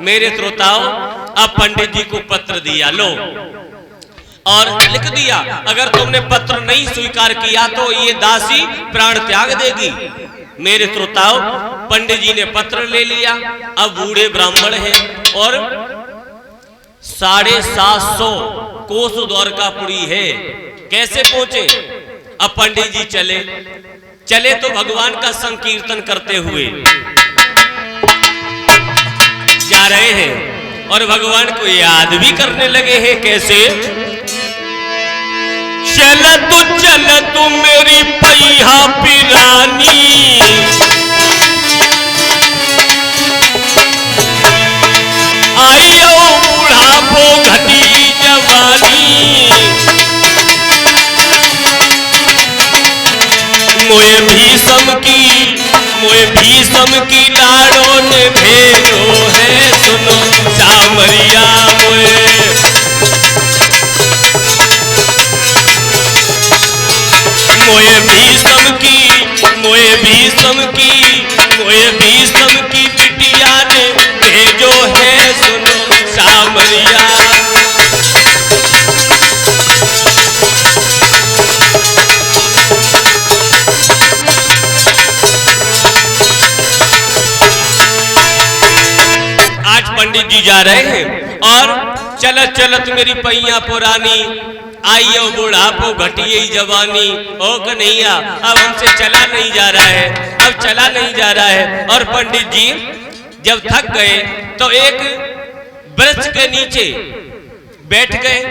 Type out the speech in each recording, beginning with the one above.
मेरे श्रोताओं अब पंडित जी को पत्र दिया, लो और लिख दिया, अगर तुमने पत्र नहीं स्वीकार किया तो ये दासी प्राण त्याग देगी। मेरे श्रोताओं पंडित जी ने पत्र ले लिया। अब बूढ़े ब्राह्मण हैं और 750 कोस द्वारकापुरी है, कैसे पहुंचे? अब पंडित जी चले तो भगवान का संकीर्तन करते हुए जा रहे हैं और भगवान को याद भी करने लगे हैं। कैसे? चल तू मेरी पैया पिरानी, आइयो बुढ़ापो घटी जवानी, मोए भीषम की लाड़ों ने भेजो है, सुनो सामरिया मोए भीषम की बिटिया ने भेजो है, सुनो सामरिया। आज पंडित जी जा रहे हैं और चलत मेरी पैया पुरानी, आइयो बुढ़ापो घटिए जवानी। ओ कन्हैया अब हमसे चला नहीं जा रहा है। और पंडित जी जब थक गए तो एक वृक्ष के नीचे बैठ गए,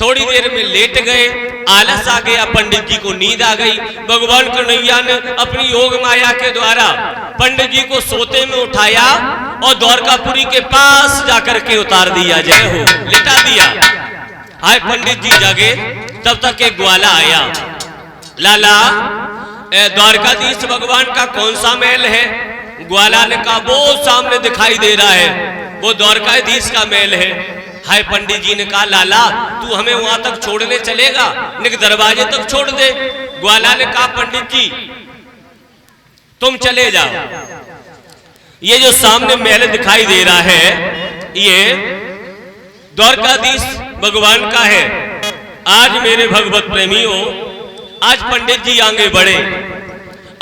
थोड़ी देर में लेट गए। आलस आ गया, पंडित जी को नींद आ गई। भगवान कन्हैया ने अपनी योग माया के द्वारा पंडित जी को सोते में उठाया और द्वारकापुरी के पास जाकर के उतार दिया, जय हो, लिटा दिया। आए पंडित जी जागे, तब तक एक ग्वाला आया। लाला द्वारकाधीश भगवान का कौन सा महल है? ग्वाला ने कहा वो सामने दिखाई दे रहा है, वो द्वारकाधीश का महल है। हाय पंडित जी ने कहा लाला तू हमें वहां तक छोड़ने चलेगा? निक दरवाजे तक छोड़ दे। ग्वाला ने कहा पंडित जी तुम चले जाओ, ये जो सामने महल दिखाई दे रहा है ये द्वारकाधीश भगवान का है। आज मेरे भगवत प्रेमियों, आज पंडित जी आगे बढ़े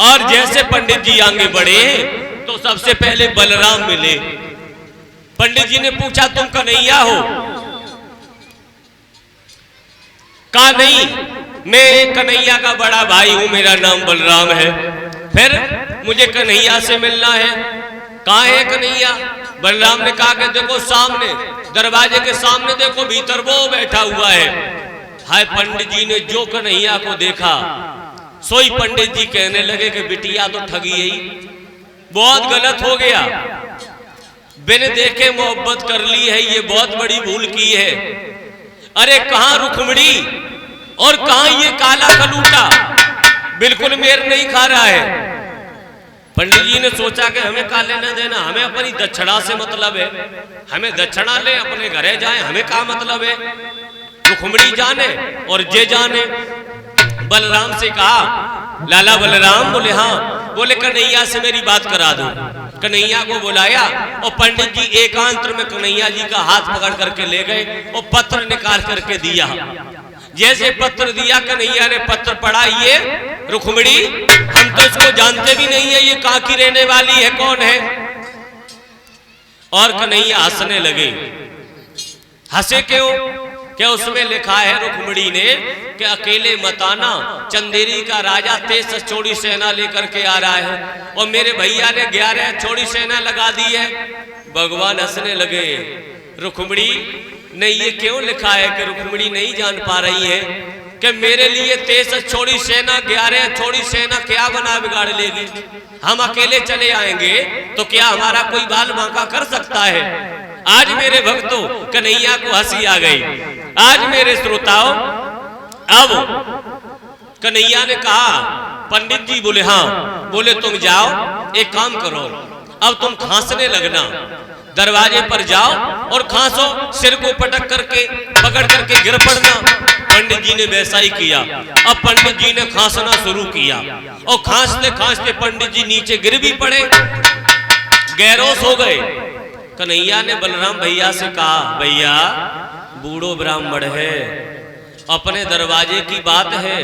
और जैसे पंडित जी आगे बढ़े तो सबसे पहले बलराम मिले। पंडित जी ने पूछा तुम कन्हैया हो? कहा नहीं, मैं कन्हैया का बड़ा भाई हूं, मेरा नाम बलराम है। फिर मुझे कन्हैया से मिलना है। कहाँ है कन्हैया? बलराम ने कहा कि देखो सामने दरवाजे के सामने देखो, भीतर वो बैठा हुआ है। हाय पंडित जी ने जो कन्हैया को देखा सोई पंडित जी कहने लगे कि बिटिया तो ठगी ही, बहुत गलत हो गया, बिन देखे मोहब्बत कर ली है, ये बहुत बड़ी भूल की है। अरे कहां रुक्मिणी और कहां ये काला कलूटा, बिल्कुल मेर नहीं खा रहा है। पंडित जी ने सोचा कि हमें का लेना देना, हमें अपनी दक्षिणा से मतलब है, हमें दक्षिणा ले अपने घरे जाए, हमें क्या मतलब है? रुक्मिणी जाने और जे जाने। बलराम से कहा लाला बलराम? बोले हाँ। बोले कन्हैया से मेरी बात करा दो। कन्हैया को बुलाया और पंडित जी एकांत में कन्हैया जी का हाथ पकड़ करके ले गए और पत्र निकाल करके दिया। जैसे पत्र दिया कन्हैया ने पत्र पढ़ा, ये रुक्मिणी हम तो इसको जानते भी नहीं है, ये कहाँ की रहने वाली है, कौन है? और कन्हैया हंसने लगे। हंसे क्यों? क्या उसमें लिखा है रुक्मिणी ने कि अकेले मत आना, चंदेरी का राजा 23 छोड़ी सेना लेकर के आ रहा है और मेरे भैया ने 11 छोड़ी सेना लगा दी है। भगवान हंसने लगे। रुक्मिणी ने ये क्यों लिखा है कि रुक्मिणी नहीं जान पा रही है कि मेरे लिए 23 छोड़ी सेना 11 छोड़ी सेना क्या बना बिगाड़ लेगी? हम अकेले चले आएंगे तो क्या हमारा कोई बाल बांका कर सकता है? आज मेरे भक्तों कन्हैया को हंसी आ गई। आज मेरे श्रोताओं, अब कन्हैया ने कहा पंडित जी? बोले हाँ। बोले तुम जाओ, एक काम करो, अब तुम खांसने लगना, दरवाजे पर जाओ और खांसो, सिर को पटक करके पकड़ करके गिर पड़ना। पंडित जी ने वैसा ही किया। अब पंडित जी ने खांसना शुरू किया और खांसते खांसते पंडित जी नीचे गिर भी पड़े, गैरोस हो गए। कन्हैया ने बलराम भैया से कहा, भैया बूढ़ो ब्राह्मण है, अपने दरवाजे की बात है,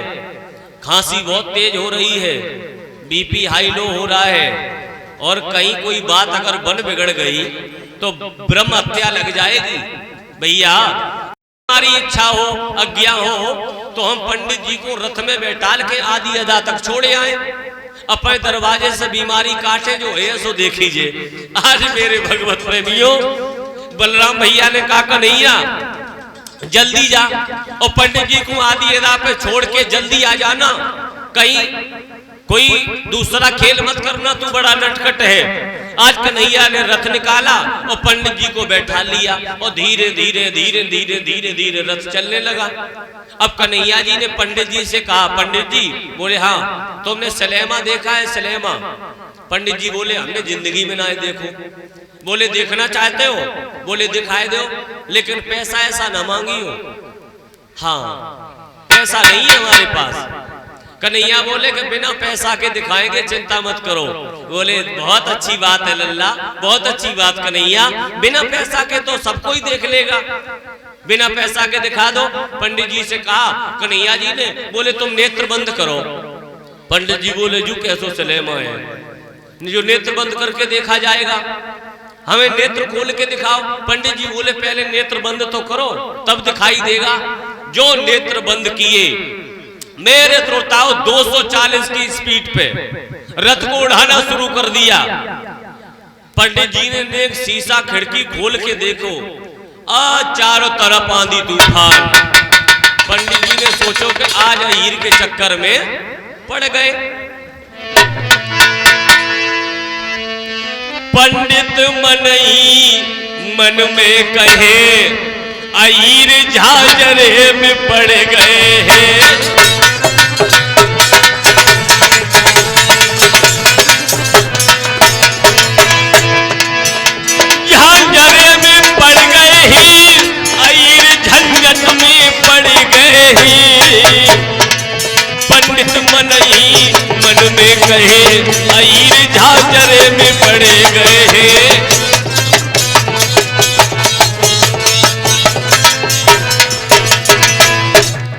खांसी बहुत तेज हो रही है, बीपी हाई लो हो रहा है, और कहीं कोई बात अगर बन बिगड़ गई तो ब्रह्म हत्या लग जाएगी। भैया हमारी इच्छा हो, आज्ञा हो तो हम पंडित जी को रथ में बैठाल के आदि अदा तक छोड़े आए, अपने दरवाजे से बीमारी काटे जो है सो देखिए। आज मेरे भगवत प्रेमियों, बलराम भैया ने कहा, कन्हैया जल्दी जा और पंडित जी को आदि अदा पे छोड़ के जल्दी आ जाना, कहीं कोई दूसरा खेल मत करना, तू बड़ा नटखट है। आज कन्हैया ने रथ निकाला और पंडित जी को बैठा लिया और धीरे धीरे धीरे धीरे धीरे धीरे रथ चलने लगा। अब कन्हैया जी ने पंडित जी से कहा, पंडित जी बोले, हाँ तुमने सलेमा देखा है? सलेमा? पंडित जी बोले, हमने जिंदगी में ना देखो। बोले, देखना चाहते हो? बोले, दिखाए दो, लेकिन पैसा ऐसा ना मांगी हो। हाँ, पैसा नहीं है हमारे पास। कन्हैया बोले कि बिना पैसा के दिखाएंगे, चिंता मत करो। बोले, बहुत अच्छी बात है लल्ला, बहुत अच्छी बात कन्हैया, बिना पैसा के तो सब कोई देख लेगा, बिना पैसा के दिखा दो। पंडित जी से कहा कन्हैया जी ने, बोले तुम नेत्र बंद करो। पंडित जी बोले, जो कैसो सलेमा है, जो नेत्र बंद करके देखा जाएगा, हमें नेत्र खोल के दिखाओ। पंडित जी बोले, पहले नेत्र बंद तो करो तब दिखाई देगा। जो नेत्र बंद किए, मेरे श्रोताओं 240 की स्पीड पे रथ को उड़ाना शुरू कर दिया। पंडित जी ने एक शीशा खिड़की खोल के देखो, चारों तरफ आंधी तूफान। पंडित जी ने सोचो कि आज हीर के चक्कर में पड़ गए। पंडित मनई मन में कहे, हीर झांझरे में पड़ गए हैं। झांझरे में पड़ गए ही, हीर झंझट में पड़ गए ही। पंडित मनई मन में कहे, हीर झांझरे में पड़ गए हैं।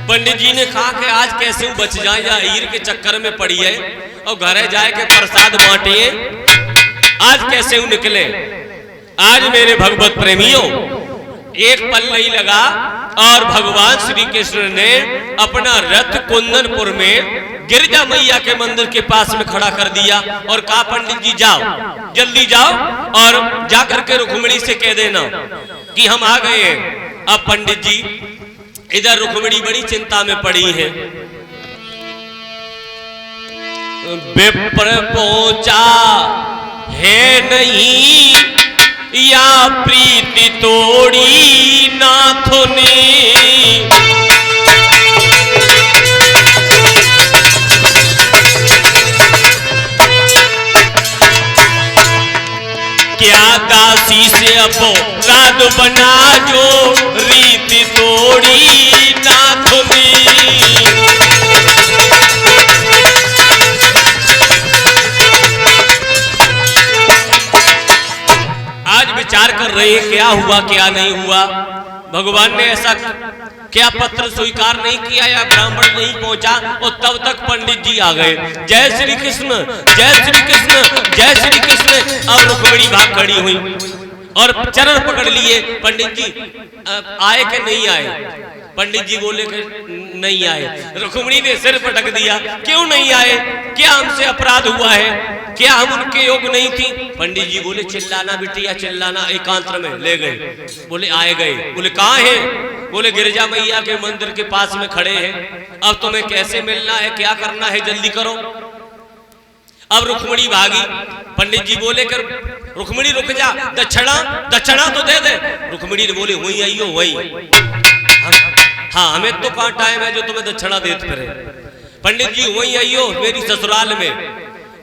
पंडित जी ने कहा कि आज कैसे बच जाए, या हीर के चक्कर में पड़ी है और घरे जाए के प्रसाद बांटिए, आज कैसे वो निकले। आज मेरे भगवत प्रेमियों, एक पल नहीं लगा और भगवान श्री कृष्ण ने अपना रथ कुंदनपुर में गिरजा मैया के मंदिर के पास में खड़ा कर दिया और कहा, पंडित जी जाओ, जल्दी जाओ और जाकर के रुक्मिणी से कह देना कि हम आ गए हैं। अब पंडित जी इधर, रुक्मिणी बड़ी चिंता में पड़ी है। विप्र पहुंचा है नहीं, या प्रीति तोड़ी नाथों ने। क्या दासी से अपराध बना, जो रीति तोड़ी नाथों ने। आज विचार कर रहे हैं क्या हुआ क्या नहीं हुआ। भगवान ने ऐसा क्या पत्र स्वीकार नहीं किया या ब्राह्मण नहीं पहुंचा, और तब तक पंडित जी आ गए। जय श्री कृष्ण, जय श्री कृष्ण, जय श्री कृष्ण। और रुक्मिणी भाग खड़ी हुई और चरण पकड़ लिए। पंडित जी आए कि नहीं आए? पंडित जी बोले कि नहीं आए। रुक्मिणी ने सिर पटक दिया, क्यों नहीं आए? क्या हमसे अपराध हुआ है? क्या हम उनके योग नहीं थी? पंडित जी बोले, चिल्लाना बिटिया चिल्लाना। एकांत में ले गए। बोले आए गए। बोले कहाँ है? बोले गिरजा मैया के मंदिर के पास में खड़े हैं। अब तुम्हें कैसे मिलना है, क्या करना है, जल्दी करो। अब रुक्मिणी भागी। पंडित जी बोले कर रुक्मिणी रुक जा, दक्षिणा दक्षिणा तो दे दे। रुक्मिणी ने बोले वही आइयो वही। हाँ, हमें तो कहाँ टाइम है जो तुम्हें दक्षिणा देते फिरे। पंडित जी वही आइयो मेरी ससुराल में।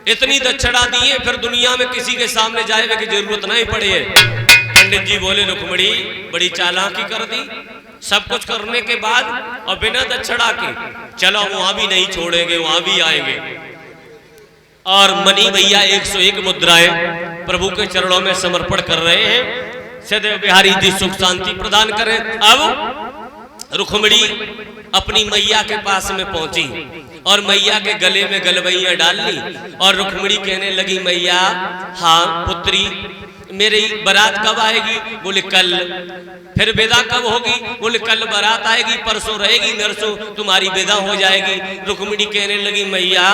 इतनी दक्षिणा दिए फिर दुनिया में किसी के सामने जाए की जरूरत नहीं पड़ी है। पंडित जी बोले रुक्मिणी बड़ी चालाकी कर दी, सब कुछ करने के बाद और बिना दक्षिणा के। चलो वहां भी नहीं छोड़ेंगे, वहां भी आएंगे। और मनी भैया 101 मुद्राएं प्रभु के चरणों में समर्पण कर रहे हैं। सदैव बिहारी जी सुख शांति प्रदान करें। अब रुक्मिणी अपनी मैया के पास में पहुंची और मैया के गले में गलवैया डाल ली और रुक्मिणी कहने लगी, मैया हाँ पुत्री, मेरी बारात कब आएगी? बोले कल। फिर विदा कब होगी? बोले कल बारात आएगी, परसों रहेगी, नरसों तुम्हारी विदा हो जाएगी। रुक्मिणी कहने लगी, मैया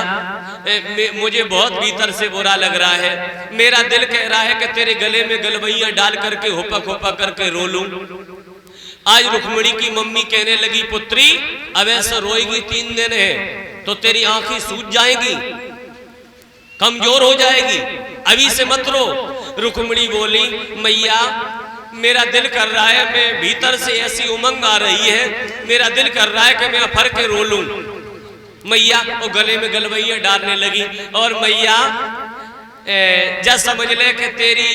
मुझे बहुत भीतर से बुरा लग रहा है, मेरा दिल कह रहा है कि तेरे गले में गलवैया डाल करके होपक होपक करके रो लूं। आज रुक्मिणी की मम्मी कहने लगी, पुत्री अब ऐसा रोएगी 3 दिन है तो तेरी आंखें सूज जाएगी, कमजोर हो जाएगी, अभी से मत रो। रुक्मिणी बोली, मैया मेरा दिल कर रहा है, मैं भीतर से ऐसी उमंग आ रही है, मेरा दिल कर रहा है कि मैं फर के रो लूं। मैया वो गले में गलवैया डालने लगी और मैया जब समझ ले कि तेरी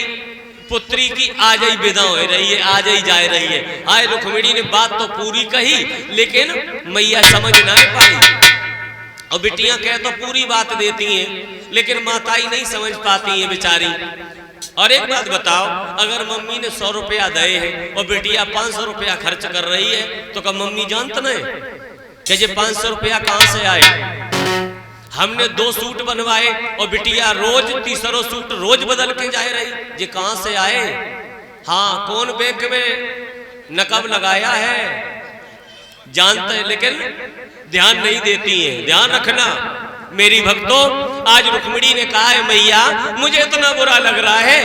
पुत्री की आज ही विदा हो रही है, आज ही जा रही है। आए रुक्मिणी ने बात तो पूरी कही लेकिन मैया समझ ना पाई। और बिटियां कह तो पूरी बात देती हैं लेकिन माताई नहीं समझ पाती है बेचारी। और एक बात बताओ, अगर मम्मी ने 100 रुपया दे है और बिटिया 500 रुपया खर्च कर रही है तो क्या मम्मी जानत नहीं कि ये 500 रुपया कहां से आए? हमने 2 सूट बनवाए और बिटिया रोज 3 सूट रोज बदल के जा रही, ये कहां से आए? हाँ, कौन बैंक में नकब लगाया है जानते हैं लेकिन ध्यान नहीं देती है। ध्यान रखना मेरी भक्तों, आज रुक्मिणी ने कहा है, मैया मुझे इतना बुरा लग रहा है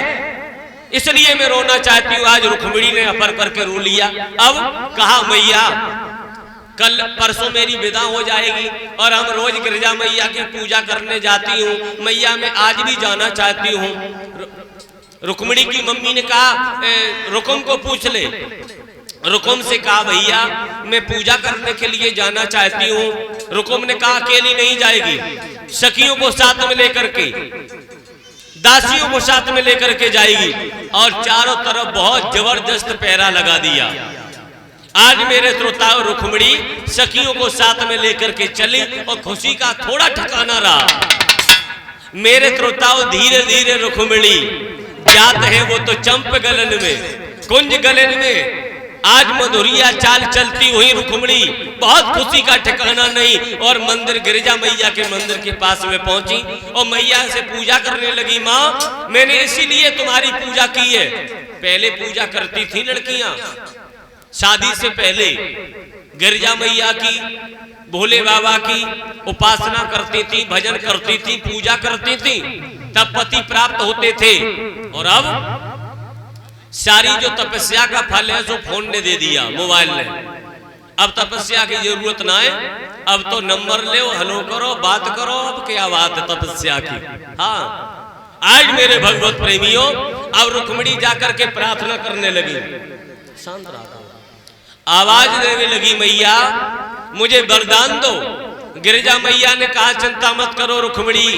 इसलिए मैं रोना चाहती हूँ। आज रुक्मिणी ने अपर करके रो लिया। अब कहा, मैया कल परसों मेरी विदा हो जाएगी और हम रोज गिरजा मैया की पूजा करने जाती हूँ, मैया मैं आज भी जाना चाहती हूँ। रुक्मिणी की मम्मी ने कहा, रुकुम को पूछ ले। रुकुम से कहा, भैया मैं पूजा करने के लिए जाना चाहती हूँ। रुकुम ने कहा, अकेली नहीं जाएगी, सखियों को साथ में लेकर के, दासियों को साथ में लेकर के जाएगी। और चारों तरफ बहुत जबरदस्त पहरा लगा दिया। आज मेरे श्रोताओं, रुक्मिणी सखियों को साथ में लेकर के चली और खुशी का थोड़ा ठिकाना रहा। मेरे श्रोताओं, धीरे धीरे रुक्मिणी जात है वो तो चंप गलन में, कुंज गलन में। आज मधुरिया चाल चलती हुई रुक्मिणी बहुत खुशी का ठिकाना नहीं और मंदिर, गिरिजा मैया के मंदिर के पास में पहुंची और मैया से पूजा करने लगी। माँ मैंने इसीलिए तुम्हारी पूजा की है। पहले पूजा करती थी लड़कियां, शादी से पहले गिरिजा मैया की, भोले बाबा की उपासना करती थी, भजन करती थी, पूजा करती थी, तब पति प्राप्त होते थे। और अब सारी जो तपस्या का फल है सो फोन ने दे दिया, मोबाइल ने। अब तपस्या की जरूरत ना है, अब तो नंबर ले, हेलो करो, बात करो। अब क्या बात है तपस्या की। हाँ, आज मेरे भगवत प्रेमियों, अब रुक्मिणी जाकर के प्रार्थना करने लगी। शांत रहा, आवाज देने लगी, मैया मुझे वरदान दो। गिरिजा मैया ने कहा, चिंता मत करो रुक्मिणी,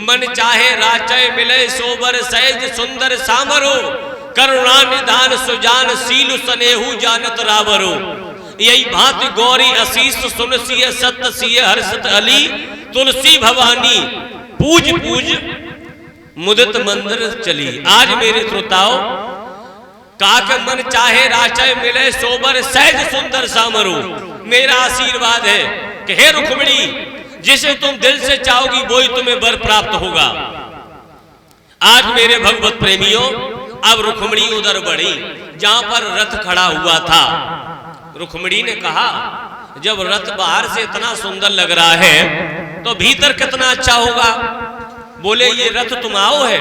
मन चाहे राचय मिले, सोबर सहज सुंदर सामरो, करुणा निधान सुजान सीलु सनेहु जानत रावरो। यही भांति गौरी असीस सुन सिय सत्य सिय हर्षत अली, तुलसी भवानी पूज पूज मुदित मंदिर चली। आज मेरे श्रोताओं, काक मन चाहे राचय मिले, सोबर सहज सुंदर सामरो। मेरा आशीर्वाद है कि हे रुक्मिणी, जिसे तुम दिल से चाहोगी वही तुम्हें वर प्राप्त होगा। आज मेरे भगवत प्रेमियों, अब रुक्मिणी उधर बढ़ी जहां पर रथ खड़ा हुआ था। रुक्मिणी ने कहा, जब रथ बाहर से इतना सुंदर लग रहा है तो भीतर कितना अच्छा होगा। बोले, ये रथ तुम आओ है?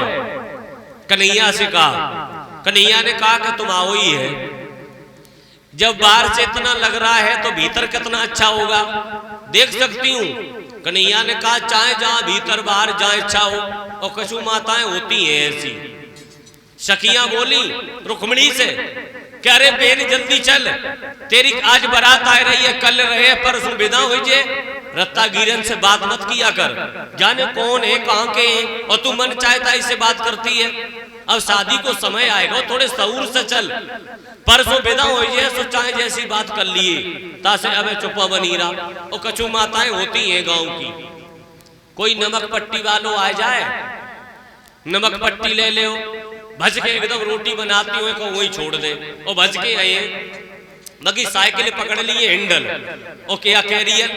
कन्हैया से कहा। कन्हैया ने कहा कि तुम आओ ही है। जब बाहर से इतना लग रहा है तो भीतर कितना अच्छा होगा, देख सकती हूँ। कन्हैया ने कहा, चाहे जहां भीतर बाहर जहां इच्छा हो। और कछु माताएं होती हैं ऐसी। सखियां बोली रुक्मिणी से, क्या रे बेन जल्दी चल, तेरी आज बारात आ रही है, कल रहे परसों विदा हो जे। रत्ता गिरन से बात मत किया कर, जाने कौन है कहां के हैं और तू मन चाहता इससे बात करती है। अब शादी को समय आएगा, थोड़े सऊर से चल, परसों विदा हो जे, सो चाहे जैसी बात कर लिए तासे अब चुपा बनी रहा। और कछु माताएं होती हैं गांव की, कोई नमक पट्टी वालों आ जाए, नमक पट्टी ले लो, भज के एकदम रोटी बनाती हुए को वही छोड़ दे। और भज के आए बाकी साइकिल पकड़ लिए हैंडल। ओ क्या कह रही है?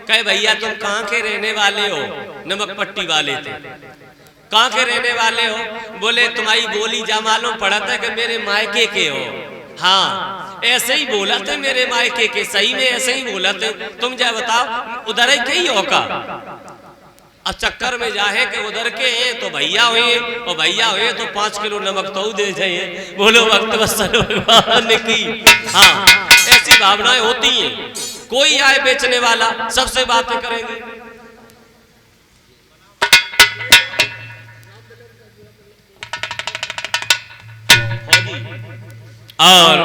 कहे भैया तुम कहाँ के रहने वाले हो? नमक पट्टी वाले थे। कहाँ के रहने वाले हो? बोले तुम्हारी बोली जा मालूम पड़ा था कि मेरे मायके के हो। हाँ ऐसे ही बोला थे, मेरे मायके के, सही में ऐसे ही बोला थे। तुम जा बताओ उधर ही कहीं हो का? अब चक्कर में जाए कि उधर के हैं तो भैया हुए, और भैया हुए तो 5 किलो नमक तो दे जाइए। बोलो भक्त वत्सल भगवान की। हाँ ऐसी भावनाएं होती हैं। कोई आए बेचने वाला सबसे बातें करेंगे। और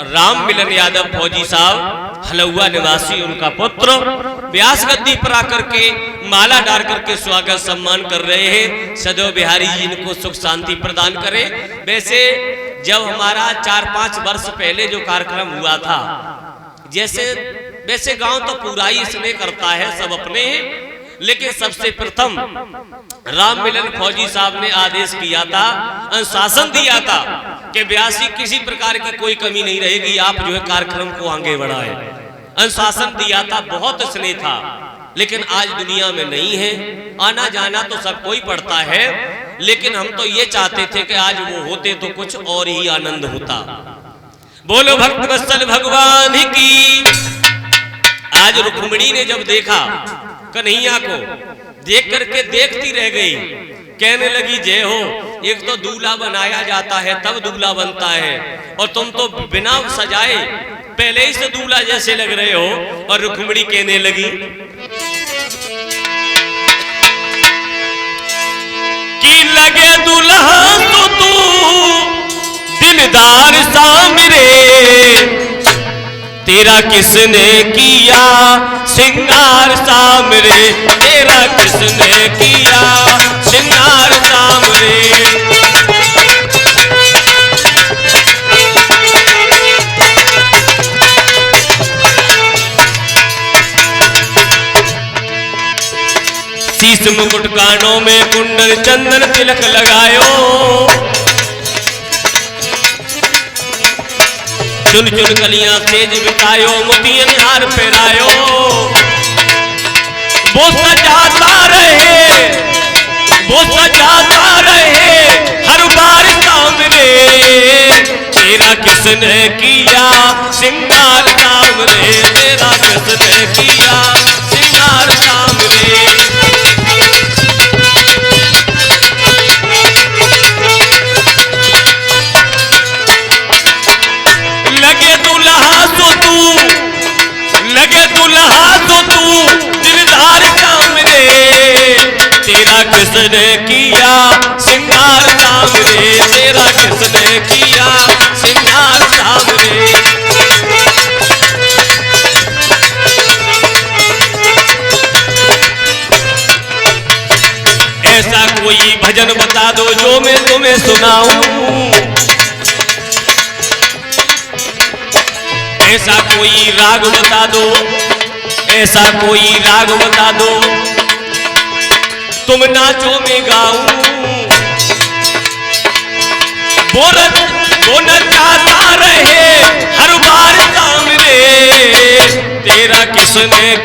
राम मिलन यादव फौजी साहब हलुआ निवासी, उनका पुत्र व्यास गद्दी पर आकर के माला डाल करके स्वागत सम्मान कर रहे हैं। सदैव बिहारी जी इनको सुख शांति प्रदान करे। वैसे जब हमारा 4-5 वर्ष पहले जो कार्यक्रम हुआ था, जैसे वैसे गांव तो पूरा ही इसने करता है, सब अपने हैं, लेकिन सबसे प्रथम राम मिलन फौजी साहब ने आदेश किया था, अनुशासन दिया था कि ब्यासी किसी प्रकार की कोई कमी नहीं रहेगी, आप जो है कार्यक्रम को आगे बढ़ाए। अनुशासन दिया था, बहुत स्नेह था। लेकिन आज दुनिया में नहीं है। आना जाना तो सब कोई पड़ता है, लेकिन हम तो ये चाहते थे कि आज वो होते तो कुछ और ही आनंद होता। बोलो भक्त वत्सल भगवान की। आज रुक्मिणी ने जब देखा कन्हैया को, देख करके देखती रह गई, कहने लगी जय हो। एक तो दूल्हा बनाया जाता है तब दूल्हा बनता है, और तुम तो बिना सजाए पहले ही से दूल्हा जैसे लग रहे हो। और रुक्मिणी कहने लगी कि लगे दूल्हा तो तू दिलदार सा मेरे, तेरा किसने किया सिंगार सामरे, तेरा किसने किया सिंगार सामरे। शीश मुकुट कानों में कुंडल चंदन तिलक लगायो, चुन चुन कलियां तेज बितायो, मोतियन हार पहनायो। वो सजाता रहे, वो सजाता रहे हर बार सामने, तेरा किसने किया सिंगार सामने, तेरा किसने किया सिंगार सामने। लगे दूल्हा तो तू, लगे दूल्हा तो तू दिलदार सामने, तेरा किसने किया सिंगार सामने, तेरा किसने किया सिंगार सामने। ऐसा कोई भजन बता दो जो मैं तुम्हें सुनाऊं, ऐसा कोई राग बता दो, ऐसा कोई राग बता दो, तुम नाचो में गाऊं। वो नचाता रहे हर बार सामने, तेरा किसने